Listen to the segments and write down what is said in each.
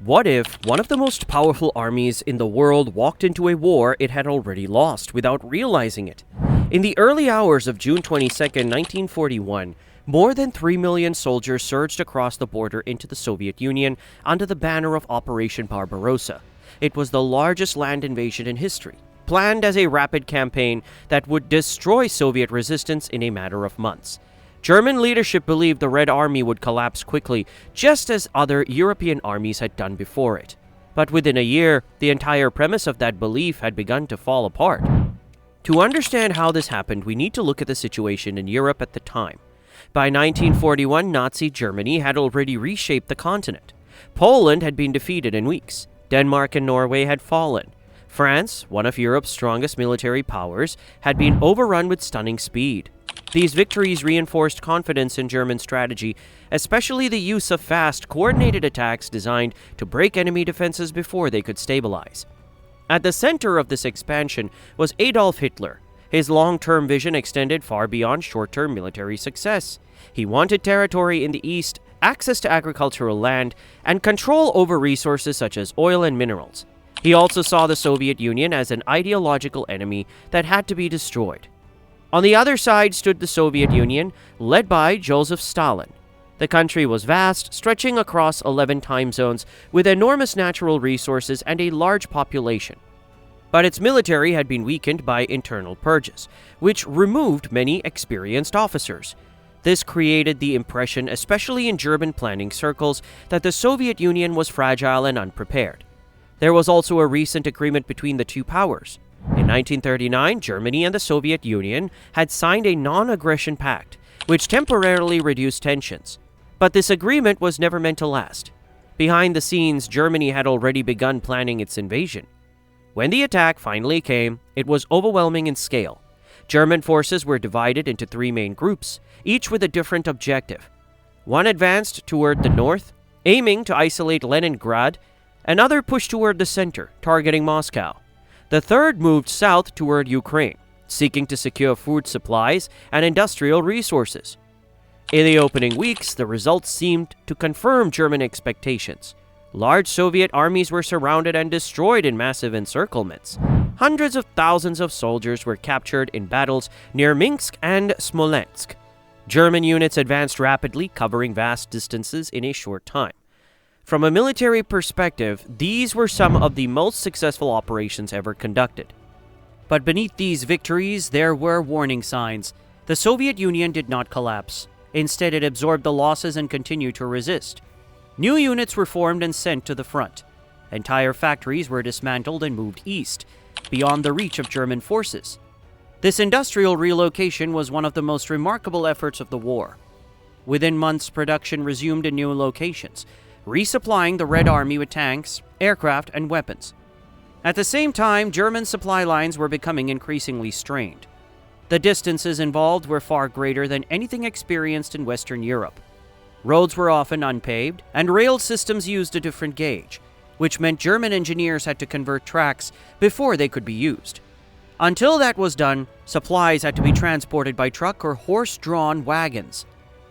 What if one of the most powerful armies in the world walked into a war it had already lost without realizing it? In the early hours of June 22, 1941, more than 3 million soldiers surged across the border into the Soviet Union under the banner of Operation Barbarossa. It was the largest land invasion in history, planned as a rapid campaign that would destroy Soviet resistance in a matter of months. German leadership believed the Red Army would collapse quickly, just as other European armies had done before it. But within a year, the entire premise of that belief had begun to fall apart. To understand how this happened, we need to look at the situation in Europe at the time. By 1941, Nazi Germany had already reshaped the continent. Poland had been defeated in weeks. Denmark and Norway had fallen. France, one of Europe's strongest military powers, had been overrun with stunning speed. These victories reinforced confidence in German strategy, especially the use of fast, coordinated attacks designed to break enemy defenses before they could stabilize. At the center of this expansion was Adolf Hitler. His long-term vision extended far beyond short-term military success. He wanted territory in the east, access to agricultural land, and control over resources such as oil and minerals. He also saw the Soviet Union as an ideological enemy that had to be destroyed. On the other side stood the Soviet Union, led by Joseph Stalin. The country was vast, stretching across 11 time zones, with enormous natural resources and a large population. But its military had been weakened by internal purges, which removed many experienced officers. This created the impression, especially in German planning circles, that the Soviet Union was fragile and unprepared. There was also a recent agreement between the two powers. In 1939, Germany and the Soviet Union had signed a non-aggression pact, which temporarily reduced tensions. But this agreement was never meant to last. Behind the scenes, Germany had already begun planning its invasion. When the attack finally came, it was overwhelming in scale. German forces were divided into three main groups, each with a different objective. One advanced toward the north, aiming to isolate Leningrad. Another pushed toward the center, targeting Moscow. The third moved south toward Ukraine, seeking to secure food supplies and industrial resources. In the opening weeks, the results seemed to confirm German expectations. Large Soviet armies were surrounded and destroyed in massive encirclements. Hundreds of thousands of soldiers were captured in battles near Minsk and Smolensk. German units advanced rapidly, covering vast distances in a short time. From a military perspective, these were some of the most successful operations ever conducted. But beneath these victories, there were warning signs. The Soviet Union did not collapse. Instead, it absorbed the losses and continued to resist. New units were formed and sent to the front. Entire factories were dismantled and moved east, beyond the reach of German forces. This industrial relocation was one of the most remarkable efforts of the war. Within months, production resumed in new locations, resupplying the Red Army with tanks, aircraft, and weapons. At the same time, German supply lines were becoming increasingly strained. The distances involved were far greater than anything experienced in Western Europe. Roads were often unpaved, and rail systems used a different gauge, which meant German engineers had to convert tracks before they could be used. Until that was done, supplies had to be transported by truck or horse-drawn wagons.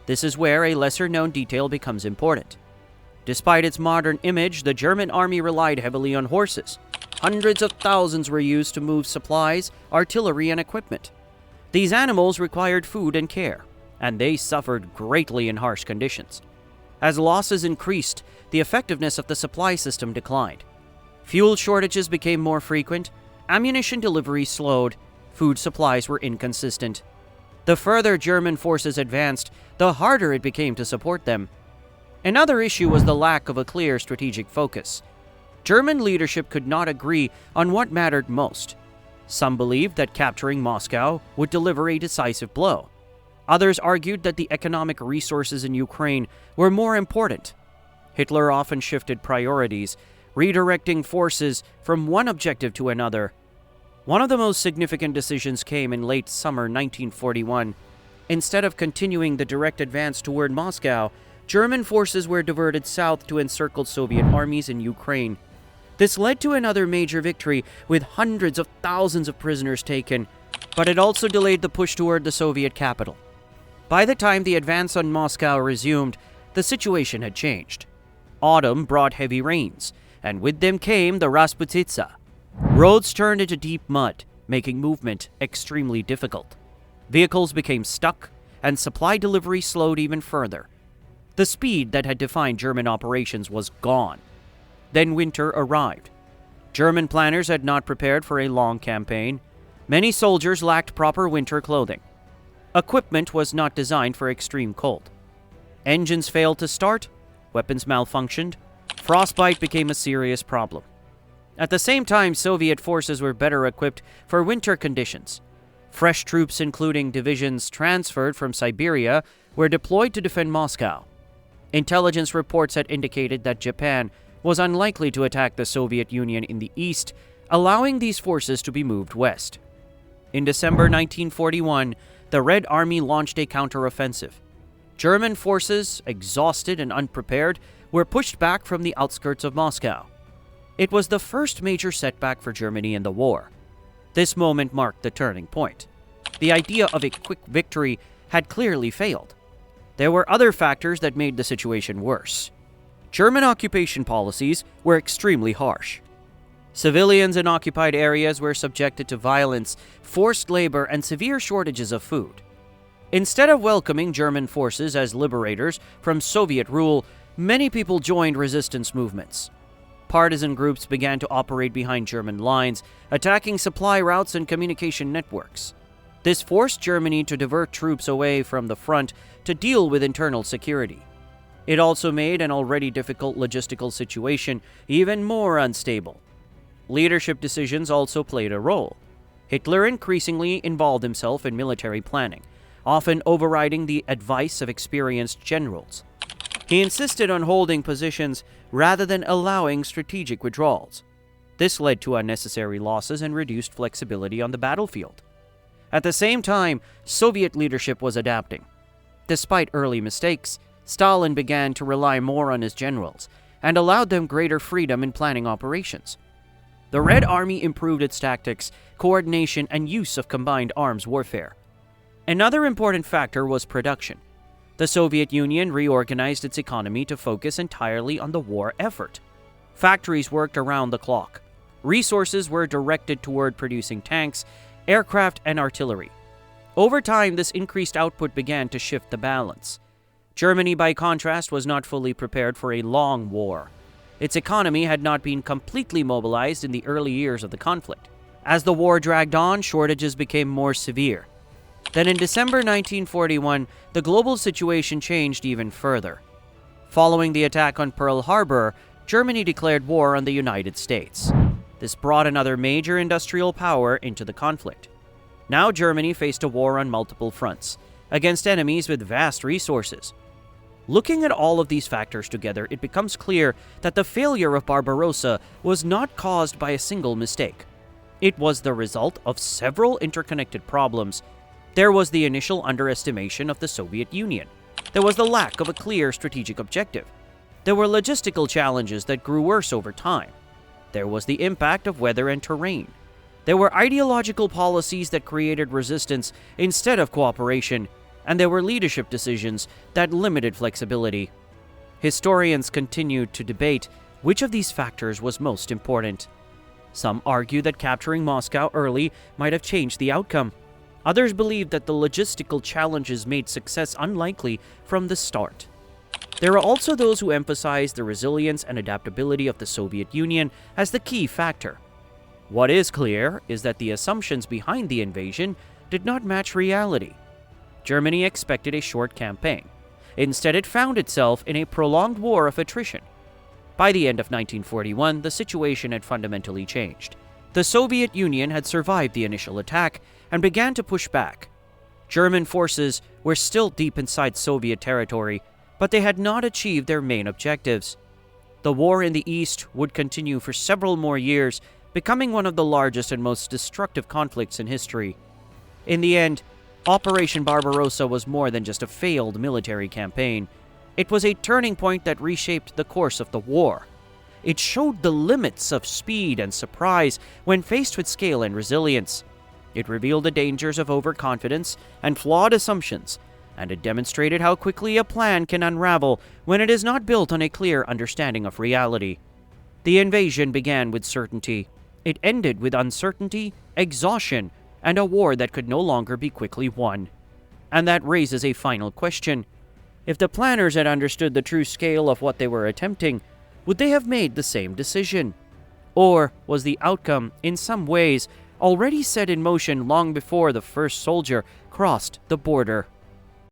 This is where a lesser-known detail becomes important. Despite its modern image, the German army relied heavily on horses. Hundreds of thousands were used to move supplies, artillery, and equipment. These animals required food and care, and they suffered greatly in harsh conditions. As losses increased, the effectiveness of the supply system declined. Fuel shortages became more frequent, ammunition delivery slowed, food supplies were inconsistent. The further German forces advanced, the harder it became to support them. Another issue was the lack of a clear strategic focus. German leadership could not agree on what mattered most. Some believed that capturing Moscow would deliver a decisive blow. Others argued that the economic resources in Ukraine were more important. Hitler often shifted priorities, redirecting forces from one objective to another. One of the most significant decisions came in late summer 1941. Instead of continuing the direct advance toward Moscow, German forces were diverted south to encircle Soviet armies in Ukraine. This led to another major victory, with hundreds of thousands of prisoners taken, but it also delayed the push toward the Soviet capital. By the time the advance on Moscow resumed, the situation had changed. autumn brought heavy rains, and with them came the Rasputitsa. Roads turned into deep mud, making movement extremely difficult. Vehicles became stuck, and supply delivery slowed even further. The speed that had defined German operations was gone. Then winter arrived. German planners had not prepared for a long campaign. Many soldiers lacked proper winter clothing. Equipment was not designed for extreme cold. Engines failed to start, weapons malfunctioned, frostbite became a serious problem. At the same time, Soviet forces were better equipped for winter conditions. Fresh troops, including divisions transferred from Siberia, were deployed to defend Moscow. Intelligence reports had indicated that Japan was unlikely to attack the Soviet Union in the east, allowing these forces to be moved west. In December 1941, the Red Army launched a counteroffensive. German forces, exhausted and unprepared, were pushed back from the outskirts of Moscow. It was the first major setback for Germany in the war. This moment marked the turning point. The idea of a quick victory had clearly failed. There were other factors that made the situation worse. German occupation policies were extremely harsh. Civilians in occupied areas were subjected to violence, forced labor, and severe shortages of food. Instead of welcoming German forces as liberators from Soviet rule, many people joined resistance movements. Partisan groups began to operate behind German lines, attacking supply routes and communication networks. This forced Germany to divert troops away from the front to deal with internal security. It also made an already difficult logistical situation even more unstable. Leadership decisions also played a role. Hitler increasingly involved himself in military planning, often overriding the advice of experienced generals. He insisted on holding positions rather than allowing strategic withdrawals. This led to unnecessary losses and reduced flexibility on the battlefield. At the same time, Soviet leadership was adapting. Despite early mistakes, Stalin began to rely more on his generals and allowed them greater freedom in planning operations. The Red Army improved its tactics, coordination, and use of combined arms warfare. Another important factor was production. The Soviet Union reorganized its economy to focus entirely on the war effort. Factories worked around the clock. Resources were directed toward producing tanks, aircraft, and artillery. Over time, this increased output began to shift the balance. Germany, by contrast, was not fully prepared for a long war. Its economy had not been completely mobilized in the early years of the conflict. As the war dragged on, shortages became more severe. Then in December 1941, the global situation changed even further. Following the attack on Pearl Harbor, Germany declared war on the United States. This brought another major industrial power into the conflict. Now Germany faced a war on multiple fronts, against enemies with vast resources. Looking at all of these factors together, it becomes clear that the failure of Barbarossa was not caused by a single mistake. It was the result of several interconnected problems. There was the initial underestimation of the Soviet Union. There was the lack of a clear strategic objective. There were logistical challenges that grew worse over time. There was the impact of weather and terrain. There were ideological policies that created resistance instead of cooperation, and there were leadership decisions that limited flexibility. Historians continued to debate which of these factors was most important. Some argue that capturing Moscow early might have changed the outcome. Others believe that the logistical challenges made success unlikely from the start. There are also those who emphasize the resilience and adaptability of the Soviet Union as the key factor. What is clear is that the assumptions behind the invasion did not match reality. Germany expected a short campaign. Instead, it found itself in a prolonged war of attrition. By the end of 1941, the situation had fundamentally changed. The Soviet Union had survived the initial attack and began to push back. German forces were still deep inside Soviet territory, but they had not achieved their main objectives. The war in the East would continue for several more years, becoming one of the largest and most destructive conflicts in history. In the end, Operation Barbarossa was more than just a failed military campaign. It was a turning point that reshaped the course of the war. It showed the limits of speed and surprise when faced with scale and resilience. It revealed the dangers of overconfidence and flawed assumptions, and it demonstrated how quickly a plan can unravel when it is not built on a clear understanding of reality. The invasion began with certainty. It ended with uncertainty, exhaustion, and a war that could no longer be quickly won. And that raises a final question. If the planners had understood the true scale of what they were attempting, would they have made the same decision? Or was the outcome, in some ways, already set in motion long before the first soldier crossed the border?